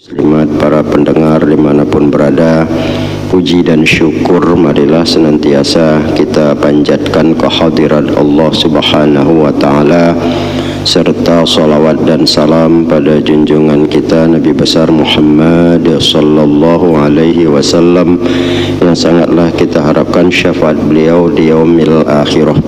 Muslimat, para pendengar dimanapun berada, puji dan syukur marilah senantiasa kita panjatkan kehadirat Allah Subhanahu wa Ta'ala, serta salawat dan salam pada junjungan kita Nabi besar Muhammad sallallahu alaihi wasallam, yang sangatlah kita harapkan syafaat beliau di yaumil akhirah.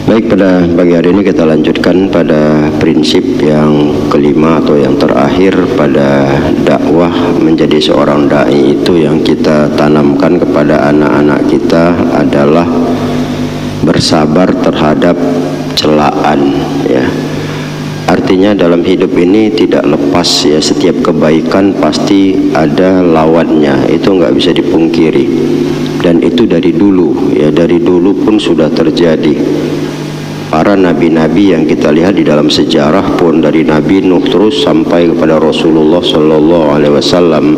Baik, pada pagi hari ini kita lanjutkan pada prinsip yang kelima atau yang terakhir pada dakwah menjadi seorang dai. Itu yang kita tanamkan kepada anak-anak kita adalah bersabar terhadap celaan, ya. Artinya dalam hidup ini tidak lepas, ya, setiap kebaikan pasti ada lawannya, itu nggak bisa dipungkiri, dan itu dari dulu, ya, dari dulu pun sudah terjadi. Para nabi-nabi yang kita lihat di dalam sejarah pun, dari Nabi Nuh terus sampai kepada Rasulullah Sallallahu Alaihi Wasallam,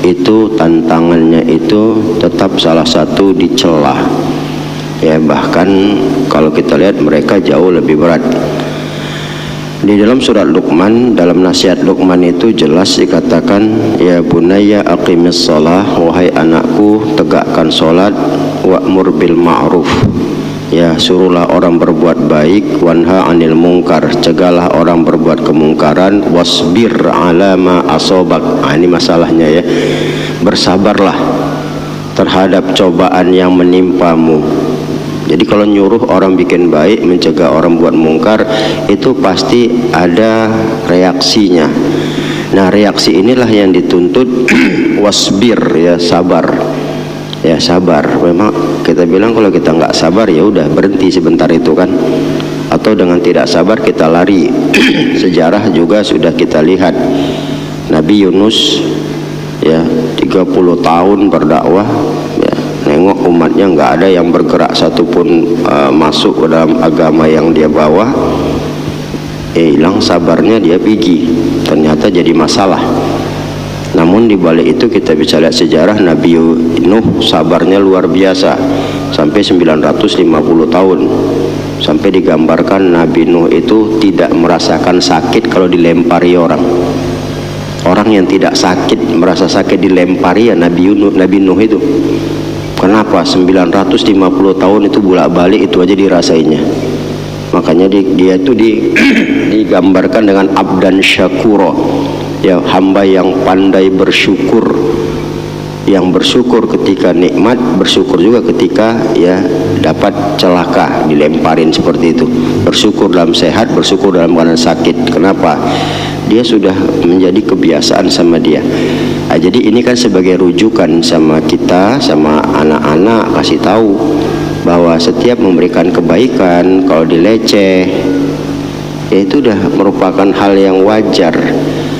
itu tantangannya itu tetap salah satu dicela, ya. Bahkan kalau kita lihat mereka jauh lebih berat. Di dalam surat Luqman, dalam nasihat Luqman itu jelas dikatakan, ya bunayya aqimis shalah, wahai anakku tegakkan salat, wa'mur bil ma'ruf, ya, suruhlah orang berbuat baik, wanha anil mungkar, cegahlah orang berbuat kemungkaran, wasbir ala ma asobak. Ini masalahnya, ya, bersabarlah terhadap cobaan yang menimpamu. Jadi kalau nyuruh orang bikin baik, mencegah orang buat mungkar, itu pasti ada reaksinya. Nah, reaksi inilah yang dituntut wasbir, ya, sabar. Ya, sabar. Memang kita bilang kalau kita nggak sabar, ya udah berhenti sebentar itu kan, atau dengan tidak sabar kita lari. Sejarah juga sudah kita lihat, Nabi Yunus, ya, 30 tahun berdakwah, ya, nengok umatnya nggak ada yang bergerak satupun masuk ke dalam agama yang dia bawa. Hilang sabarnya, dia pergi, ternyata jadi masalah. Namun di balik itu kita bisa lihat sejarah Nabi Nuh, sabarnya luar biasa sampai 950 tahun. Sampai digambarkan Nabi Nuh itu tidak merasakan sakit kalau dilempari orang. Orang yang tidak sakit, merasa sakit dilempari, ya Nabi Nuh itu. Kenapa? 950 tahun itu bolak-balik itu aja dirasainya. Makanya dia itu digambarkan dengan abdan syakura, ya, hamba yang pandai bersyukur, yang bersyukur ketika nikmat, bersyukur juga ketika, ya, dapat celaka, dilemparin seperti itu. Bersyukur dalam sehat, bersyukur dalam keadaan sakit. Kenapa? Dia sudah menjadi kebiasaan sama dia. Nah, jadi ini kan sebagai rujukan sama kita, sama anak-anak, kasih tahu bahwa setiap memberikan kebaikan, kalau dileceh, ya itu udah merupakan hal yang wajar.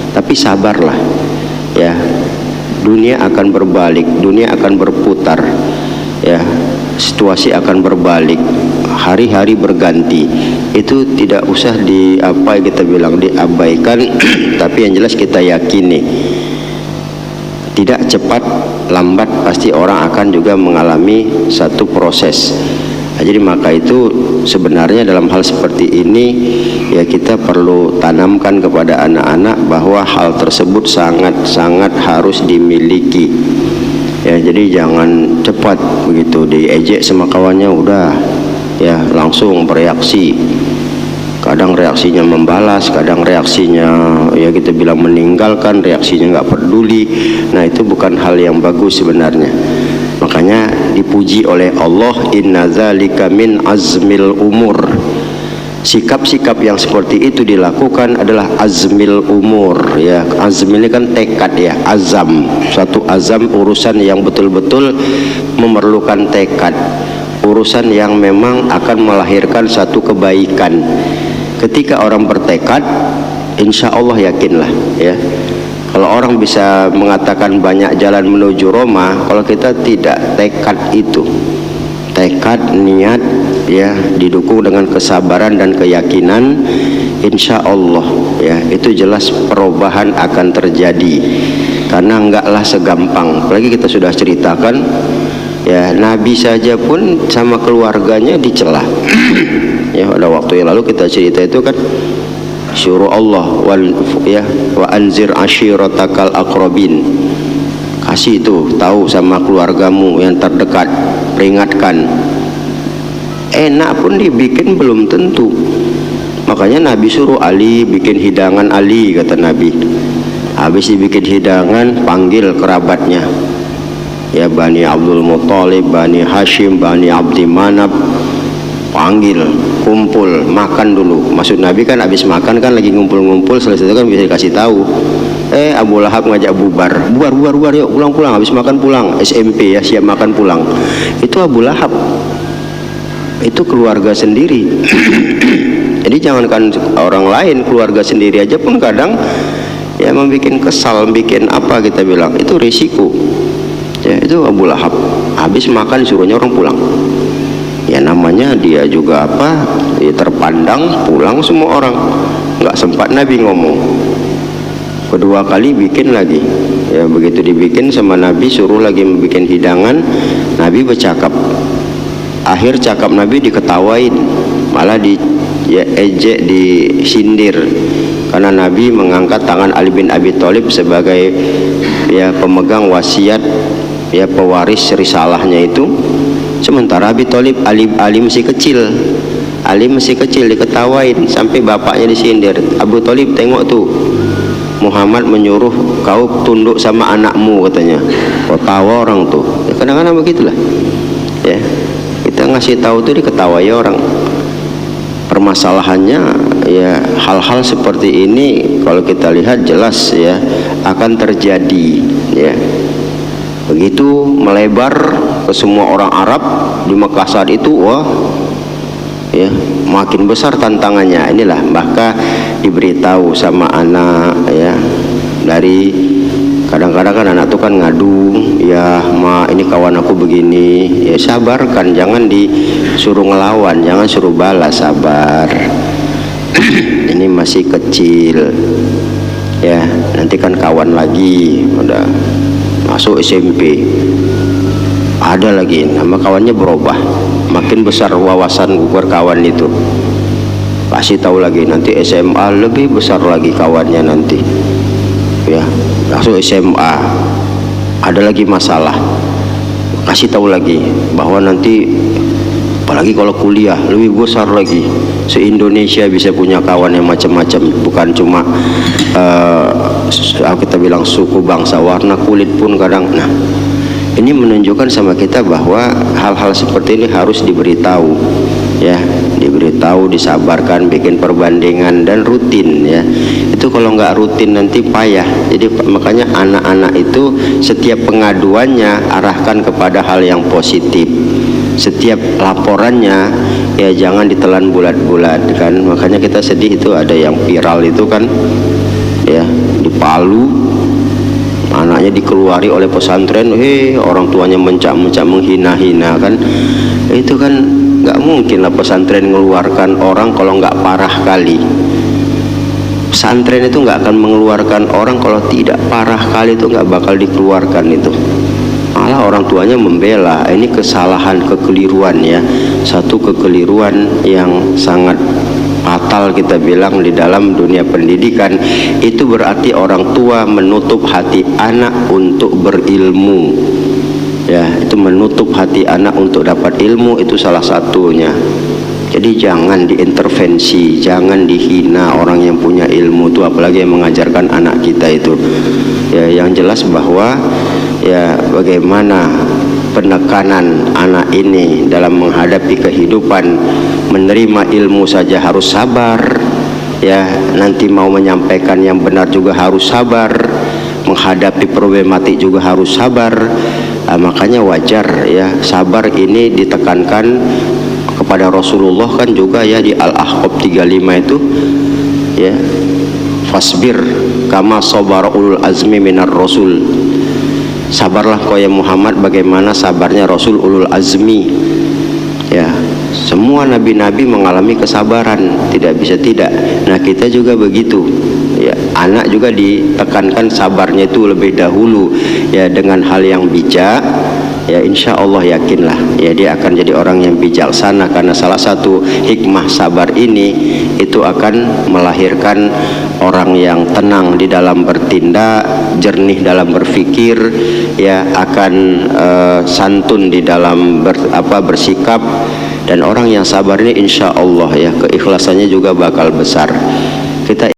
Tapi sabarlah, ya. Dunia akan berbalik, dunia akan berputar, ya. Situasi akan berbalik, hari-hari berganti. Itu tidak usah kita bilang diabaikan. Tapi yang jelas kita yakini, tidak cepat lambat pasti orang akan juga mengalami satu proses. Nah, jadi maka itu sebenarnya dalam hal seperti ini, ya, kita perlu tanamkan kepada anak-anak bahwa hal tersebut sangat-sangat harus dimiliki, ya. Jadi jangan cepat begitu diejek sama kawannya udah, ya, langsung bereaksi. Kadang reaksinya membalas, kadang reaksinya, ya, kita bilang meninggalkan, reaksinya nggak peduli. Nah, itu bukan hal yang bagus sebenarnya. Makanya dipuji oleh Allah, inna dzalika min azmil umur. Sikap-sikap yang seperti itu dilakukan adalah azmil umur, ya. Azm ini kan tekad, ya, azam, satu azam, urusan yang betul-betul memerlukan tekad, urusan yang memang akan melahirkan satu kebaikan. Ketika orang bertekad, insya Allah yakinlah, ya. Kalau orang bisa mengatakan banyak jalan menuju Roma, kalau kita tidak tekad itu, tekad, niat, ya, didukung dengan kesabaran dan keyakinan, insya Allah, ya, itu jelas perubahan akan terjadi. Karena enggaklah segampang, apalagi kita sudah ceritakan, ya, Nabi saja pun sama keluarganya dicela. Ya, pada waktu yang lalu kita cerita itu kan, suruh Allah wa anzir ashiratakal aqrabin, kasih itu tahu sama keluargamu yang terdekat, peringatkan. Enak pun dibikin belum tentu. Makanya Nabi suruh Ali bikin hidangan. Ali, kata Nabi, habis dibikin hidangan panggil kerabatnya, ya Bani Abdul Muthalib, Bani Hashim, Bani Abdi Manab, panggil, kumpul, makan dulu. Maksud Nabi kan habis makan kan lagi ngumpul-ngumpul, selesai itu kan bisa dikasih tahu. Abu Lahab ngajak bubar, yuk pulang, habis makan pulang. SMP ya, siap makan pulang. Itu Abu Lahab, itu keluarga sendiri. Jadi jangankan orang lain, keluarga sendiri aja pun kadang ya membuat kesal, bikin apa kita bilang, itu risiko. Ya, itu Abu Lahab, habis makan suruhnya orang pulang. Ya namanya dia juga apa, ya terpandang, pulang semua orang, nggak sempat Nabi ngomong. Kedua kali bikin lagi, ya begitu dibikin sama Nabi, suruh lagi bikin hidangan, Nabi bercakap. Akhir cakap Nabi diketawain, malah ejek, disindir, karena Nabi mengangkat tangan Ali bin Abi Thalib sebagai ya pemegang wasiat, ya pewaris risalahnya itu. Sementara Ali masih kecil, diketawain sampai bapaknya disindir. Abu Thalib, tengok tuh, Muhammad menyuruh kau tunduk sama anakmu, katanya. Kau tawa orang tuh, ya, kadang-kadang begitulah. Ya, kita ngasih tahu tuh diketawai orang. Permasalahannya ya hal-hal seperti ini kalau kita lihat jelas ya akan terjadi. Ya, begitu melebar ke semua orang Arab di Mekah saat itu, wah ya makin besar tantangannya. Inilah maka diberitahu sama anak, ya, dari kadang-kadang kan anak tuh kan ngadu, ya ma ini kawan aku begini, ya sabarkan, jangan disuruh ngelawan, jangan suruh balas, sabar. Ini masih kecil, ya nanti kan kawan lagi, udah masuk SMP, ada lagi nama kawannya berubah, makin besar wawasan berkawan itu, pasti tahu lagi nanti SMA lebih besar lagi kawannya nanti, ya masuk SMA ada lagi masalah, kasih tahu lagi bahwa nanti apalagi kalau kuliah lebih besar lagi, se-Indonesia bisa punya kawan yang macam-macam, bukan cuma kita bilang suku, bangsa, warna kulit pun kadang. Nah, ini menunjukkan sama kita bahwa hal-hal seperti ini harus diberitahu, ya, diberitahu, disabarkan, bikin perbandingan dan rutin, ya. Itu kalau nggak rutin nanti payah. Jadi makanya anak-anak itu setiap pengaduannya arahkan kepada hal yang positif. Setiap laporannya ya jangan ditelan bulat-bulat kan. Makanya kita sedih itu ada yang viral itu kan, ya, di Palu anaknya dikeluari oleh pesantren, orang tuanya mencak-mencak, menghina-hina kan. Itu kan nggak mungkin lah pesantren mengeluarkan orang kalau nggak parah kali. Pesantren itu nggak akan mengeluarkan orang kalau tidak parah kali, itu nggak bakal dikeluarkan itu. Malah orang tuanya membela. Ini kesalahan, kekeliruan, ya, satu kekeliruan yang sangat fatal kita bilang di dalam dunia pendidikan. Itu berarti orang tua menutup hati anak untuk berilmu, ya, itu menutup hati anak untuk dapat ilmu, itu salah satunya. Jadi jangan diintervensi, jangan dihina orang yang punya ilmu itu, apalagi yang mengajarkan anak kita itu. Ya, yang jelas bahwa ya bagaimana penekanan anak ini dalam menghadapi kehidupan, menerima ilmu saja harus sabar, ya, nanti mau menyampaikan yang benar juga harus sabar, menghadapi problematik juga harus sabar. Makanya wajar ya sabar ini ditekankan kepada Rasulullah kan juga, ya, di Al-Ahqaf 35 itu, ya, fasbir kama sabara ulul azmi minar rasul, sabarlah kau ya Muhammad bagaimana sabarnya Rasul ulul azmi. Ya, semua nabi-nabi mengalami kesabaran, tidak bisa tidak. Nah, kita juga begitu, ya, anak juga ditekankan sabarnya itu lebih dahulu, ya, dengan hal yang bijak, ya insya Allah yakinlah ya dia akan jadi orang yang bijaksana, karena salah satu hikmah sabar ini itu akan melahirkan orang yang tenang di dalam bertindak, jernih dalam berpikir, ya akan santun di dalam bersikap, dan orang yang sabar ini insya Allah ya keikhlasannya juga bakal besar. Kita